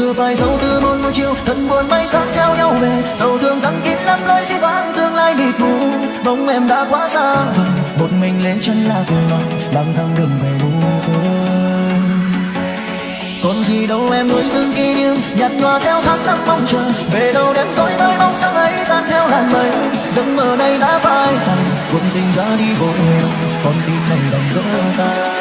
xưa phai dấu từ một buổi chiều thân buồn bay sát theo nhau về, sầu thương rằng kín lắm lối xi vắng tương lai mịt mù, bóng em đã quá xa vời, một mình lên chân lạc loài lang thang đường về u ơi. Còn gì đâu em nuôi từng kỷ niệm nhạt nhòa theo tháng năm mong chờ, về đâu đêm tối nơi bóng sáng ấy tan theo làn mây, giấc mơ này đã phai tàn cuộc tình ra đi vội con tim này đành vỡ tan.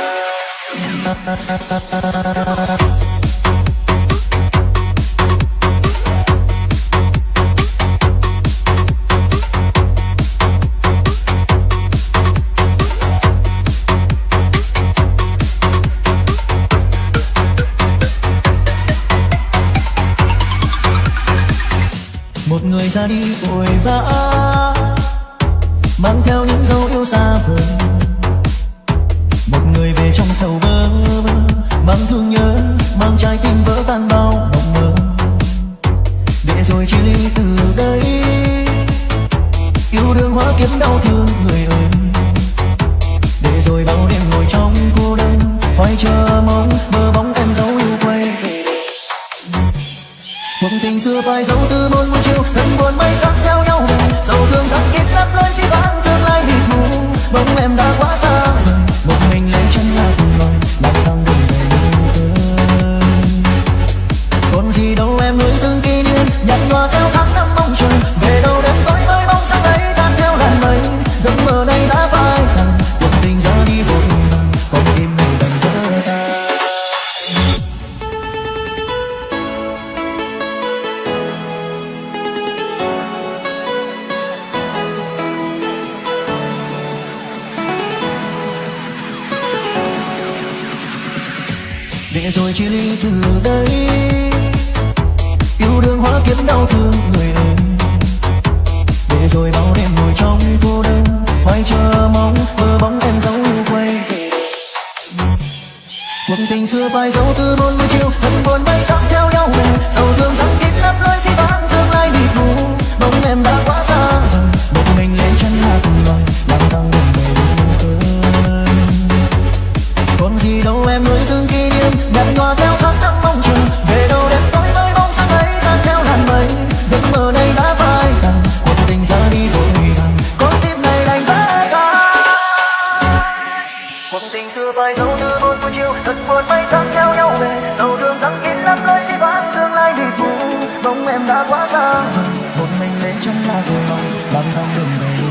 Một người ra đi vội vã mang theo những dấu yêu xa vời, một người về trong sầu vơ vơ mang thương nhớ, mang trái tim vỡ tan bao mộng mơ. Để rồi chia ly từ đây, yêu đương hóa kiếp đau thương người ơi. Để rồi bao đêm ngồi trong cô đơn, hoài chờ mong mơ bóng em dấu yêu quay về. Cuộc tình xưa phai dấu từ một buổi chiều thân buồn bay sắc theo nhau về, sầu thương rằng ít lắm lối xi vắng tương lai mịt mù, bóng em đã quá xa vời, một mình lấy chân lạc loài lang thang đường về u. Còn gì đâu em nuôi từng kỷ niệm nhạt nhòa theo tháng năm mong chờ, về đâu đêm tối với bóng sáng ấy tan theo làn mây, giấc mơ này đã phai tàn cuộc tình ra đi vội vàng con tim này đành vỡ tan. Để rồi chia ly từ đây, yêu đương hóa kiếp đau thương người ơi. Để rồi bao đêm ngồi trong cô đơn, hoài chờ mong mơ bóng em dấu yêu quay về. Cuộc tình xưa phai dấu từ một buổi chiều thân buồn bay sắc theo nhau về, sầu thương rằng kín lắm lối xi vắng tương lai mịt mù, bóng em đã quá xa vời, một mình lên chân lạc loài lang thang đường về u ơi. Còn gì đâu em nuôi từng kỷ niệm nhạt nhòa theo tháng năm mong chờ, về đâu đêm tối với bóng sáng ấy tan theo làn mây, giấc mơ này đã phai tàn cuộc tình ra đi vội vàng con tim này đành vỡ tan. Cuộc tình xưa phai dấu từ một buổi chiều thật buồn bay sắc theo nhau về, sầu thương rằng kín lắm lối xi vắng tương lai mịt mù, bóng em đã quá xa vời, một mình lên chân lạc loài lang thang đường về u.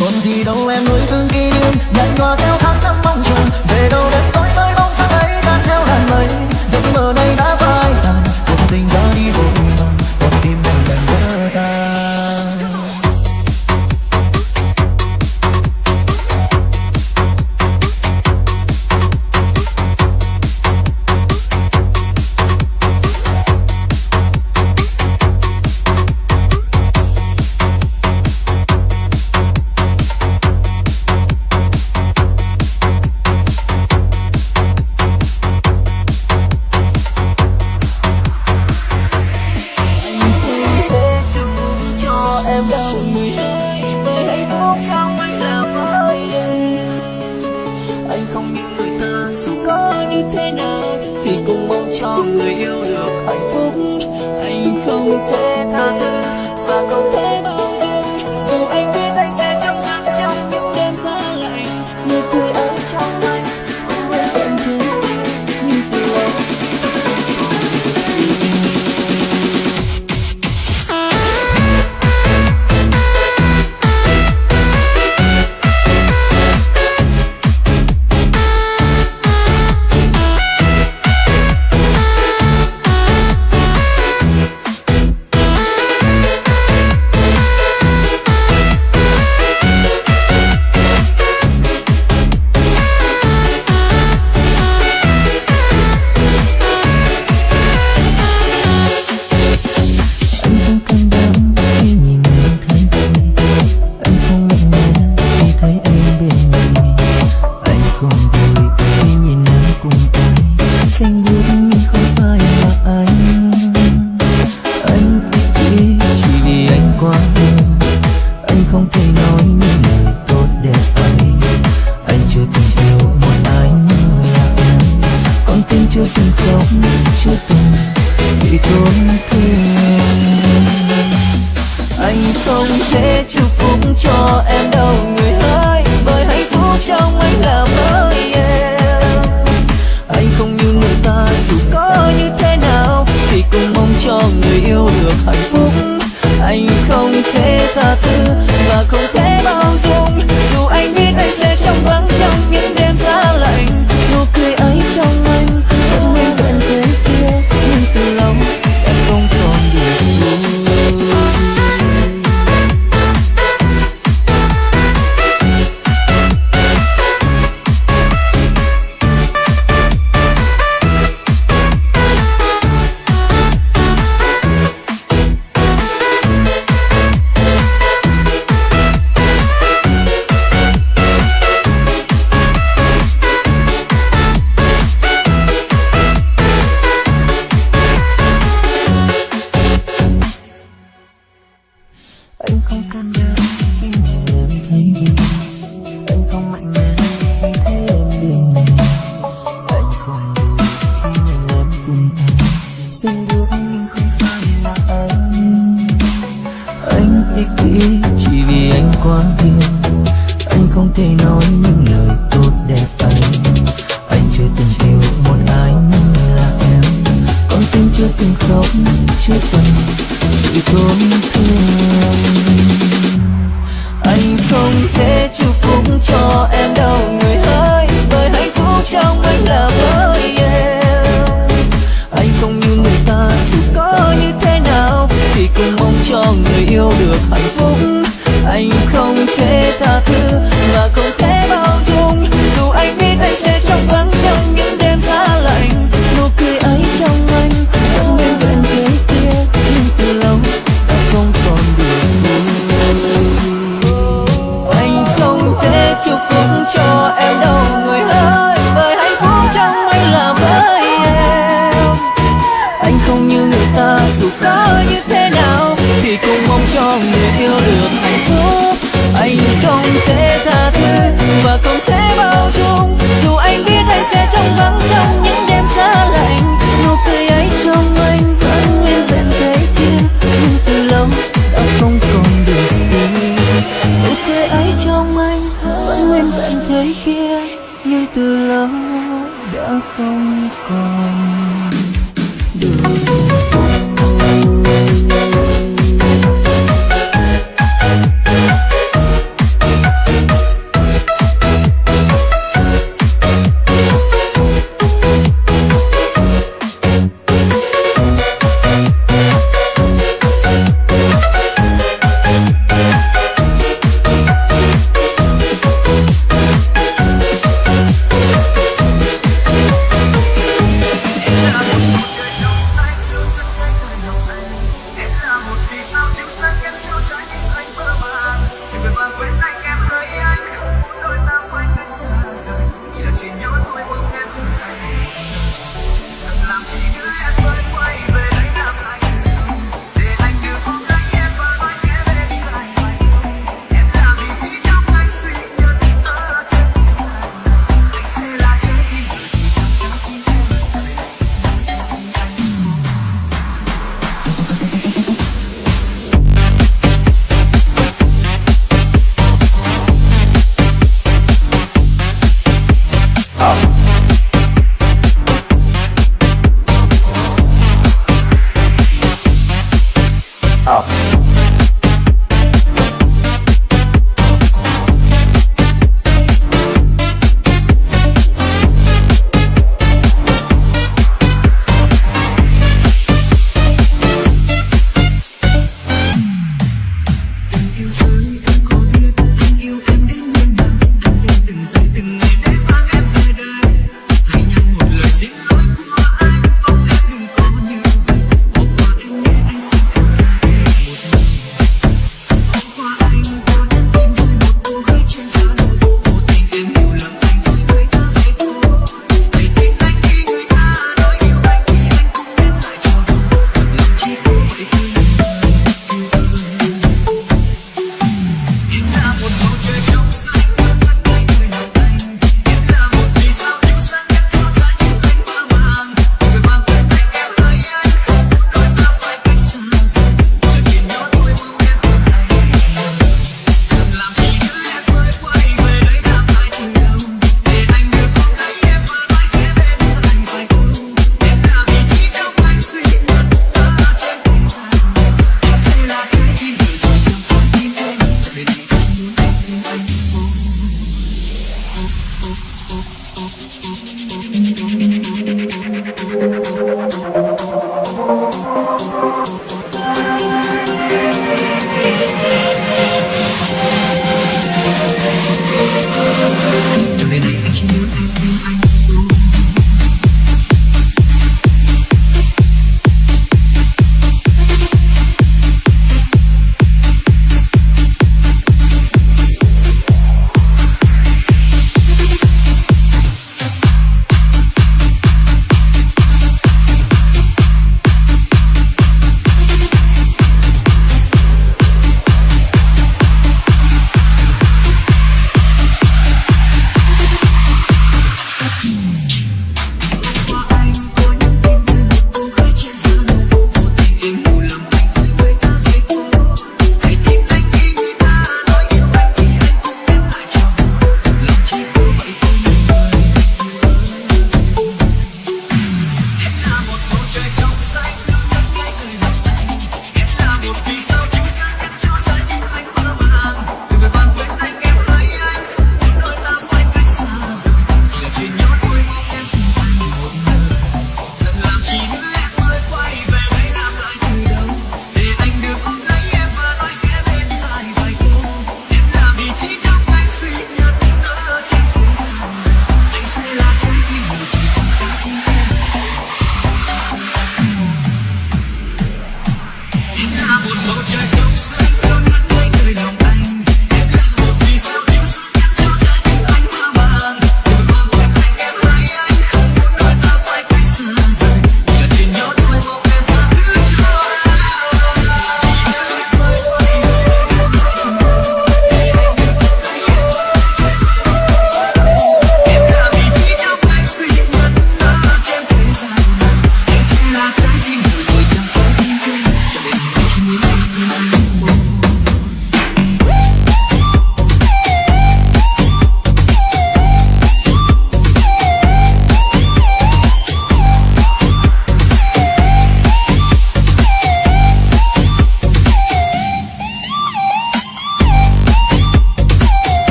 Còn gì đâu em nuôi từng kỷ niệm nhạt nhòa theo tháng năm mong chờ, về đâu đêm tối với bóng sáng ấy tan theo làn mây, giấc mơ này đã phai tàn cuộc tình ra đi vội vàng con tim này đành vỡ tan. Anh không như người ta dù có như thế nào thì cũng mong cho người yêu được hạnh phúc. Anh không thể tha thứ và không thể bao dung, dù anh biết anh sẽ trong nắng trong những đêm giá lạnh. Nụ cười ở trong anh không vẫn vẫn thế như từ lâu. chưa từng bị tổn thương. Anh không thể chúc phúc cho em đâu người ơi, bởi hạnh phúc trong anh là với em. Anh không như người ta dù có như thế nào thì cũng mong cho người yêu được hạnh phúc. Anh không thể tha thứ và không thể bao dung, dù anh biết anh sẽ trong vắng trong những đêm giá lạnh. Nụ cười ấy trong anh vẫn nguyên vẹn thế kia, nhưng từ lâu em không còn được vui. Anh không can đảm khi nhìn em thấy buồn, anh không mạnh mẽ khi thấy em bên mình, anh không vui khi nhìn em cùng anh xin bước nhưng không phải là anh. Anh ích kỷ chỉ vì anh quá yêu, anh không thể nói những lời tốt đẹp anh chưa từng yêu một ai như là em, con tim chưa từng khóc, chưa từng bị tổn thương. Anh không thể chúc phúc cho em đâu người ơi, bởi hạnh phúc trong anh là với em. Anh không như người ta dù có như thế nào thì cũng mong cho người yêu được hạnh phúc. Anh không thể tha thứ và không thể bao dung, dù anh biết anh sẽ trong vắng trong những đêm giá lạnh. Nụ cười ấy trong anh vẫn nguyên vẹn thế kia, nhưng từ lâu đã không còn được vui. Anh không thể chúc phúc cho em đâu người ơi, bởi hạnh phúc trong anh là với em. Anh không như người ta dù có như thế nào thì cũng mong cho người yêu được hạnh phúc. Anh không thể tha thứ và không thể bao dung, dù anh biết anh sẽ trong vắng trong những đêm giá lạnh. Nụ cười ấy trong anh vẫn nguyên vẹn thế kia, nhưng từ lâu đã không còn được vui. Nụ cười ấy trong anh vẫn nguyên vẹn thế kia, nhưng từ lâu đã không còn được.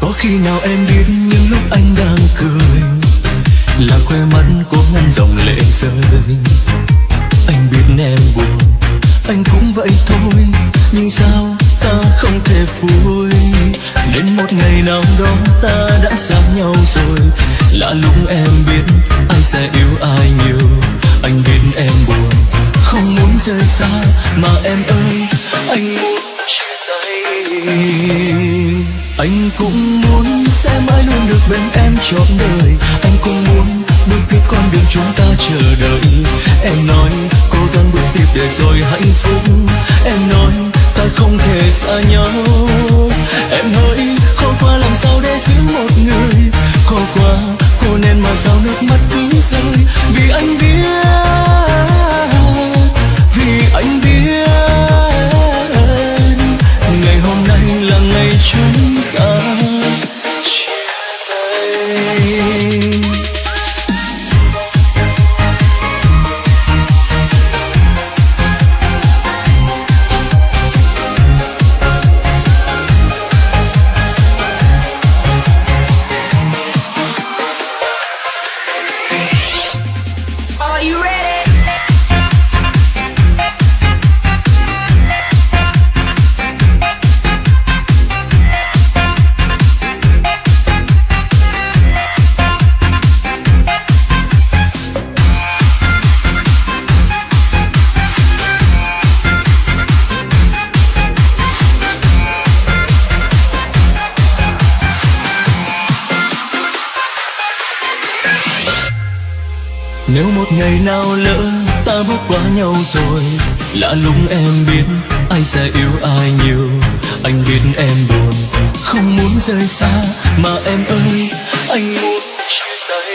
Có khi nào em biết những lúc anh đang cười là khóe mắt cố ngăn dòng lệ rơi. Anh biết em buồn, anh cũng vậy thôi, nhưng sao ta không thể vui. Đến một ngày nào đó ta đã xa nhau rồi, lạ lúc em biết ai sẽ yêu ai nhiều. Anh biết em buồn, không muốn rời xa, mà em ơi anh muốn chia tay. Anh cũng muốn sẽ mãi luôn được bên em trọn đời. Anh cũng muốn bước tiếp con đường chúng ta chờ đợi. Em nói cố gắng bước tiếp để rồi hạnh phúc. Em nói ta không thể xa nhau. Em hỡi khó qua làm sao để giữ một người. Khó qua cô nên mà sao nước mắt cứ rơi. Vì anh biết, vì anh biết ngày hôm nay là ngày chúng ta chia tay. Nếu một ngày nào lỡ ta bước qua nhau rồi, lạ lúc em biết ai sẽ yêu ai nhiều. Anh biết em buồn, không muốn rời xa, mà em ơi anh muốn chia tay.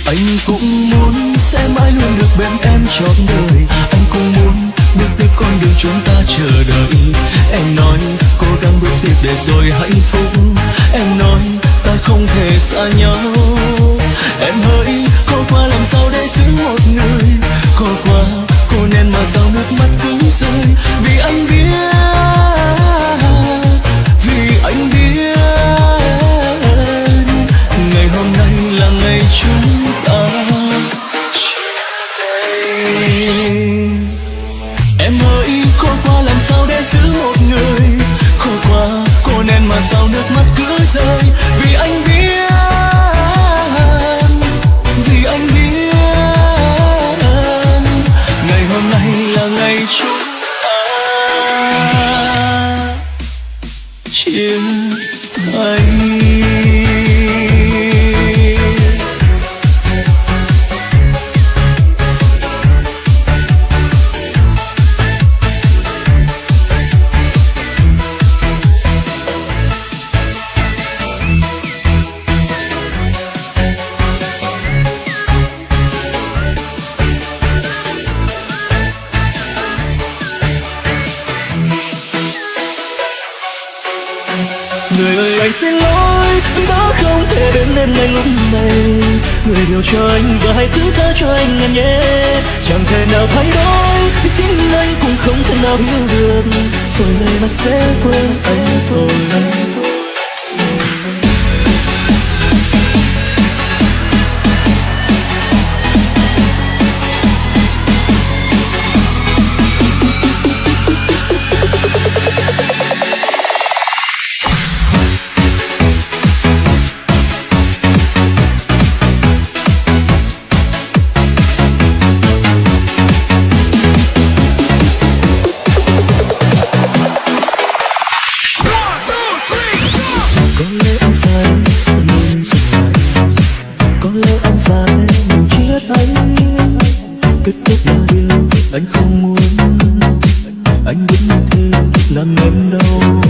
Anh cũng muốn sẽ mãi luôn được bên em trọn đời. Anh cũng muốn bước tiếp con đường chúng ta chờ đợi. Em nói cố gắng bước tiếp để rồi hạnh phúc. Em nói ta không thể xa nhau. Em hỡi khó qua làm sao để giữ một người. Khó qua cô nên mà sao nước mắt cứ rơi. Vì anh biết, vì anh biết ngày hôm nay là ngày chúng ta chia tay. Em hỡi khó qua làm sao để giữ một người. Khó qua cô nên mà sao nước mắt cứ rơi. Vì anh biết, vì anh biết ngày hôm nay là ngày chúng ta chia tay. Người ơi anh xin lỗi vì đã không thể đến em ngay lúc này. Người điều cho anh và hãy thứ tha cho anh em nhé. Chẳng thể nào thay đổi vì chính anh cũng không thể nào hiểu được. Rồi này mà sẽ quên anh rồi. Kết thúc là điều anh không muốn. Anh biết như thế làm em đau.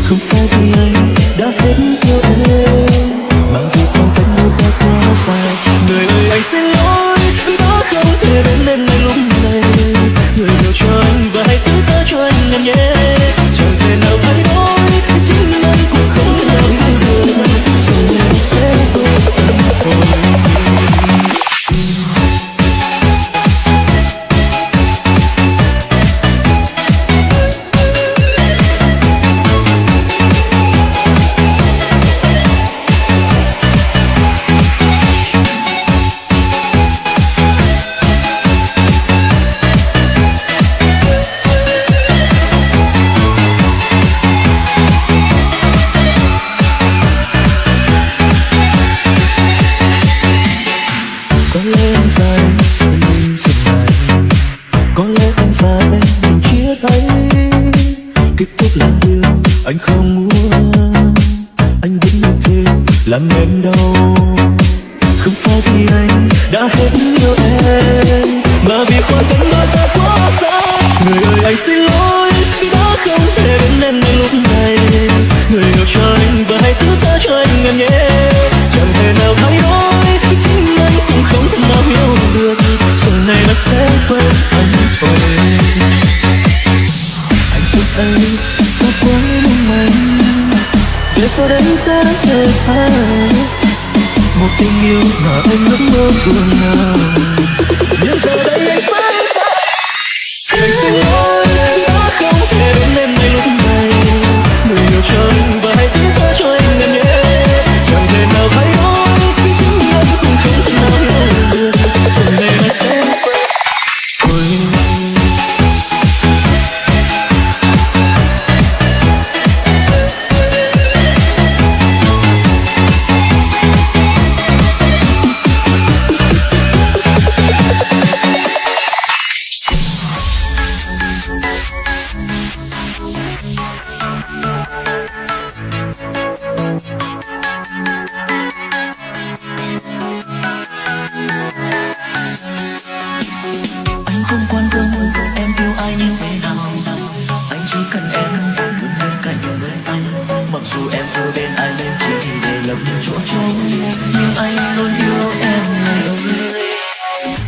Không phải vì anh đã hết yêu em, mà vì khoảng cách đôi ta quá dài. Người ơi anh xin lỗi vì đã không thể đến em ngay lúc này. Người điều cho anh và hãy thứ tha cho anh em nhé. Chẳng thể nào thay đổi chính anh cũng không thể nào hiểu được. Rồi em sẽ quên anh thôi. Anh không muốn anh biết như thế làm em đau. Không phải vì anh đã hết yêu em, mà vì khoảng cách đôi ta quá xa. Người ơi anh xin lỗi vì đã không thể bên em ngay lúc này. Người yêu cho anh và hãy thứ tha cho anh em nhé. Chẳng thể nào thay đổi, chính anh cũng không thể nào hiểu được. Giờ này nó sẽ quên anh thôi. Hạnh phúc ấy sao quá mong manh, để sau đây ta đã rời xa. Một tình yêu mà anh ước mơ buồn nào, nhưng giờ đây anh phải xa. Anh xin lỗi đã không thể bên em ngay lúc này. Người yêu cho anh và hãy thứ tha cho anh em nhé. Chẳng thể nào thay đổi, vì chính anh cũng không thể nào hiểu được. Giờ này nó sẽ quên thôi. Anh không quan tâm em yêu ai như thế nào, anh chỉ cần em luôn bên cạnh bên anh. Mặc dù em ở bên ai lên chỉ để lấp chỗ trống, nhưng anh luôn yêu em người ơi.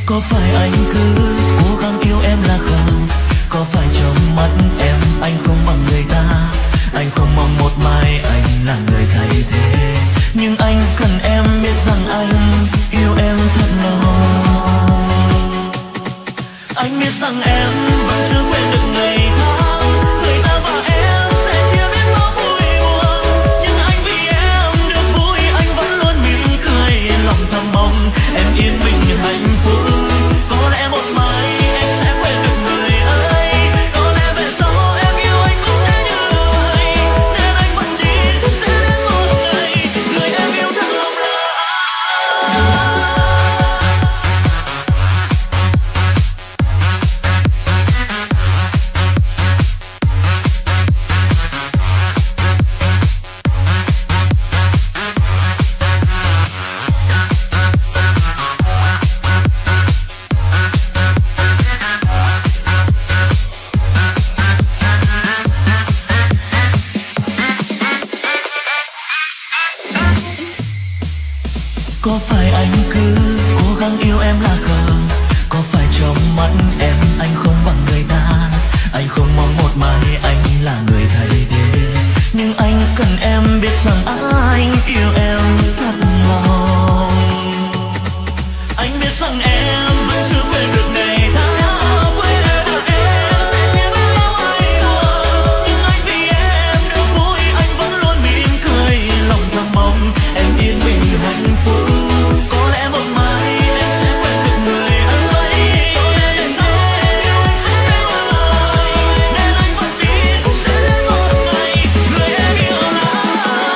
Có phải anh cứ cố gắng yêu em là không? Có phải trong mắt em anh không bằng người ta? Anh không mong một mai anh là người thay thế, nhưng anh cần em biết rằng anh yêu em thật lòng. Anh biết rằng em vẫn chưa quên được ngày tháng, người ta và em sẽ chia biết bao vui buồn. Nhưng anh vì em được vui, anh vẫn luôn mỉm cười. Lòng thầm mong em yên bình hạnh phúc. Có lẽ một mai em sẽ quên được người ấy, có lẽ về sau em yêu anh cũng sẽ như vậy. Nên anh vẫn tin sẽ đến một ngày người em yêu thật lòng là anh. Có phải anh cứ cố gắng yêu em là không? Có phải trong mắt em anh không bằng người ta? Anh không mong một mai anh là người thay thế, nhưng anh cần em biết rằng anh yêu em thật lòng. Anh biết rằng em vẫn chưa quên được ngày tháng, quên được em sẽ chia biết bao ai buồn. Nhưng anh vì em được vui, anh vẫn luôn mỉm cười. Lòng thầm mong em yên bình hạnh phúc. Có lẽ một mai em sẽ quên được người ấy, có lẽ về sau em yêu anh sẽ vơi. Nên anh vẫn tin cũng sẽ đến một ngày người em yêu là anh.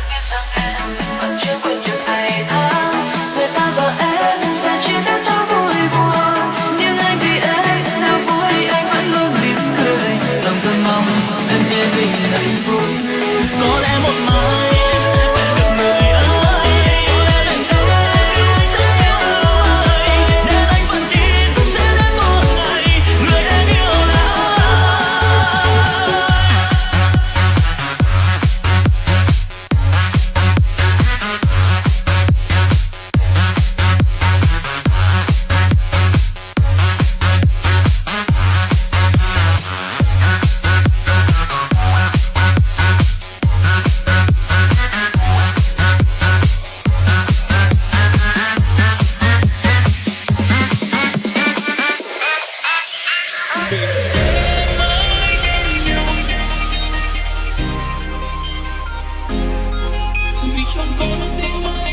Biết rằng em vẫn chưa quên được ngày tháng, người ta và em sẽ chia sẻ bao vui buồn. Nhưng anh vì em được vui, anh vẫn luôn mỉm cười. Lòng thầm mong em yên bình hạnh phúc. Có lẽ một mai em sẽ quên được người ấy, có lẽ về sau em yêu anh sẽ yêu ai. Nên anh vẫn tin cũng sẽ đến một ngày người em yêu là anh. Vì trong con tim anh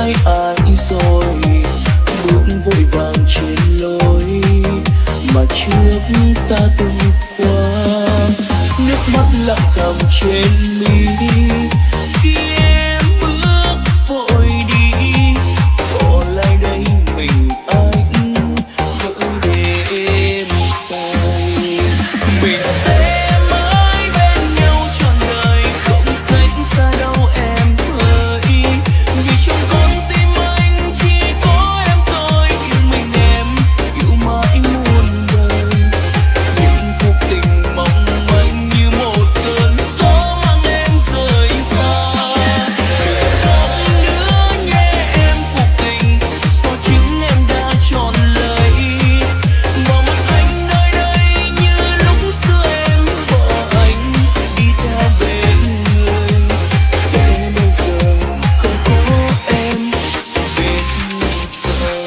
tay ai rồi, bước vội vàng trên lối mà trước ta từng qua. Nước mắt lặng thầm trên mi khi em bước vội đi, bỏ lại đây mình anh vỡ đêm say. Mình sẽ mãi bên nhau trọn đời, không cách xa đâu em ơi, vì trong con tim anh chỉ có em thôi. Yêu mình em, yêu mãi muôn đời, những cuộc tình mong manh như một cơn gió mang em rời xa. Đừng khóc nữa nhé em, cuộc tình do chính em đã chọn lời. Bỏ mặt anh nơi đây như lúc xưa em bỏ anh đi theo bên người, để bây giờ không có em bên đời.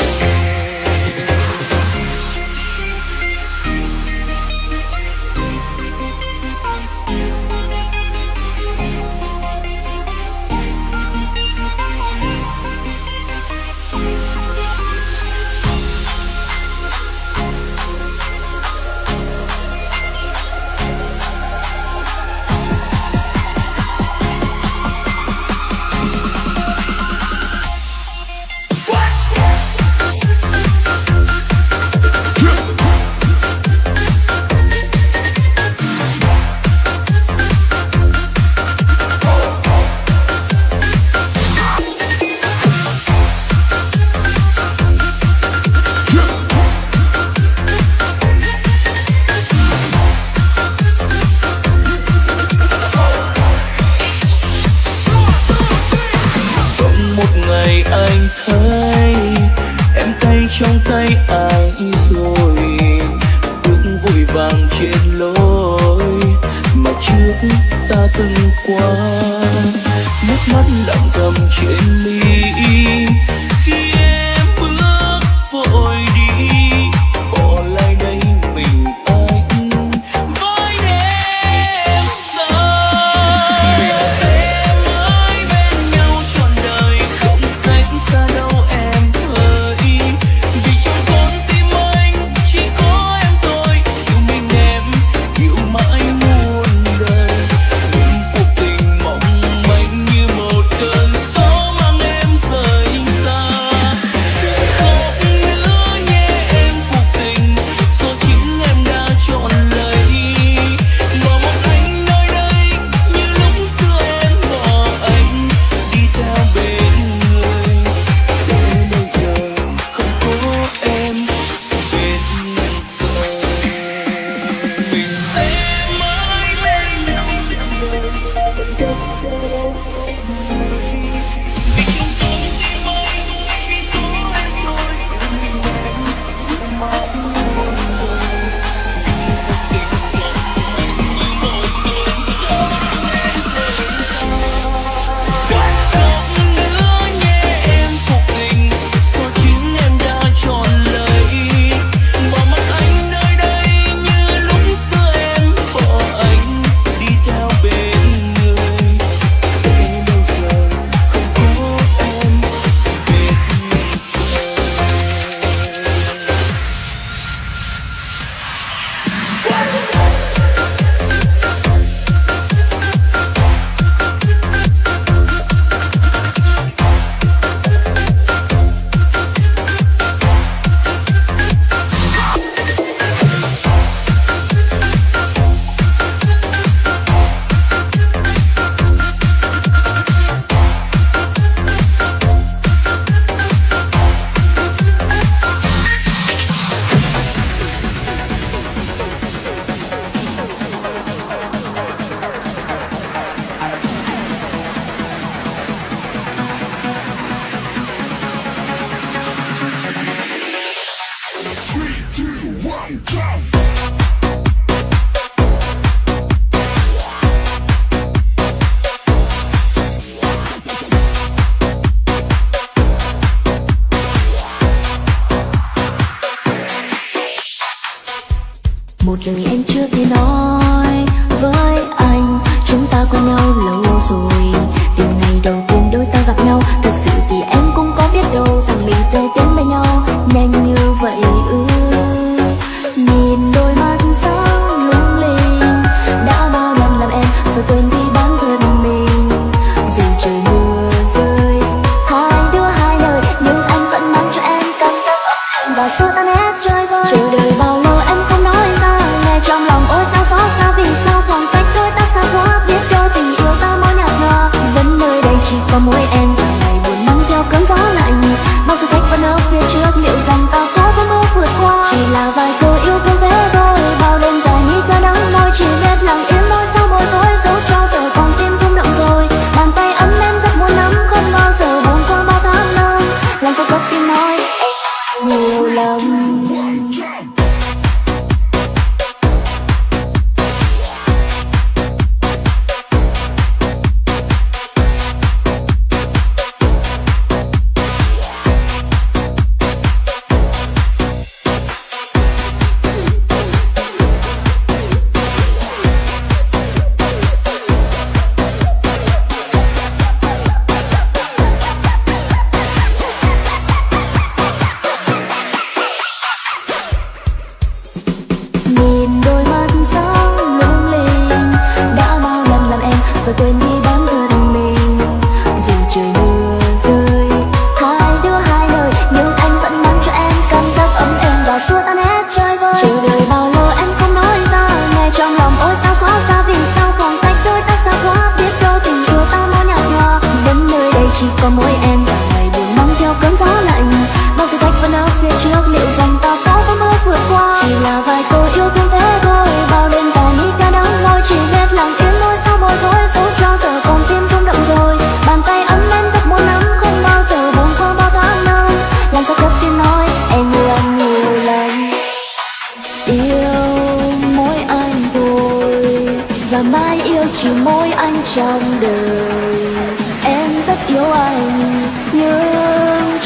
Bỗng một ngày anh thấy em tay trong tay ai rồi, bước vội vàng trên lối mà trước ta từng qua. Nước mắt lặng thầm trên mi khi em bước vội đi, bỏ lại đây mình anh với đêm dài. Mình sẽ mãi bên nhau trọn đời, không cách xa đâu em ơi, vì trong con tim anh chỉ có em thôi. Yêu mình em, yêu mãi muôn đời, những cuộc tình mong manh như một cơn gió mang em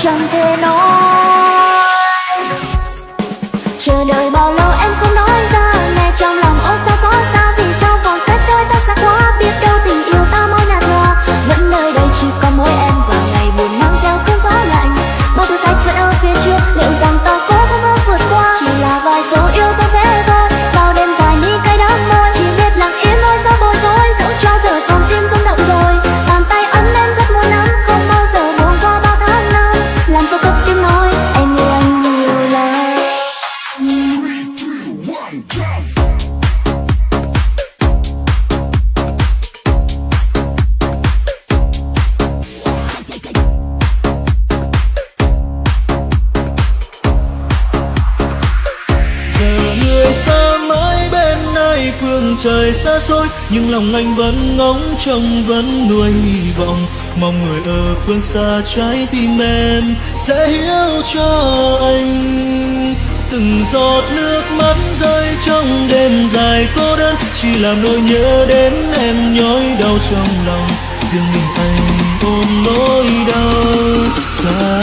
chẳng thể nói. Chờ đợi bao lâu em không nói ra, nghe trong lòng ôi sao xót xa. Vì sao còn cách đôi ta xa quá, biết đâu tình yêu ta mới nhạt nhòa. Vẫn nơi đây chỉ có mỗi em và ngày buồn mang theo cơn gió lạnh. Bao thử thách vẫn ở phía trước, liệu rằng ta cố không ước vượt qua. Chỉ là vài câu yêu tôi thế thôi, bao đêm dài ni cay đắng môi. Chỉ biết lặng im nỗi sao bối rối, dẫu cho giờ con tim rung động rồi. Bàn tay ấm em rất muốn nắm, không bao giờ buông qua bao tháng năm. Làm sao cất tiếng nói em yêu anh nhiều lần. Giờ người xa mãi bên nơi phương trời xa xôi, nhưng lòng anh vẫn ngóng trông vẫn nuôi hy vọng. Mong người ở phương xa trái tim em sẽ hiểu cho anh. Từng giọt nước mắt rơi trong đêm dài cô đơn, chỉ làm nỗi nhớ đến em nhói đau trong lòng. Riêng mình anh ôm nỗi đau xa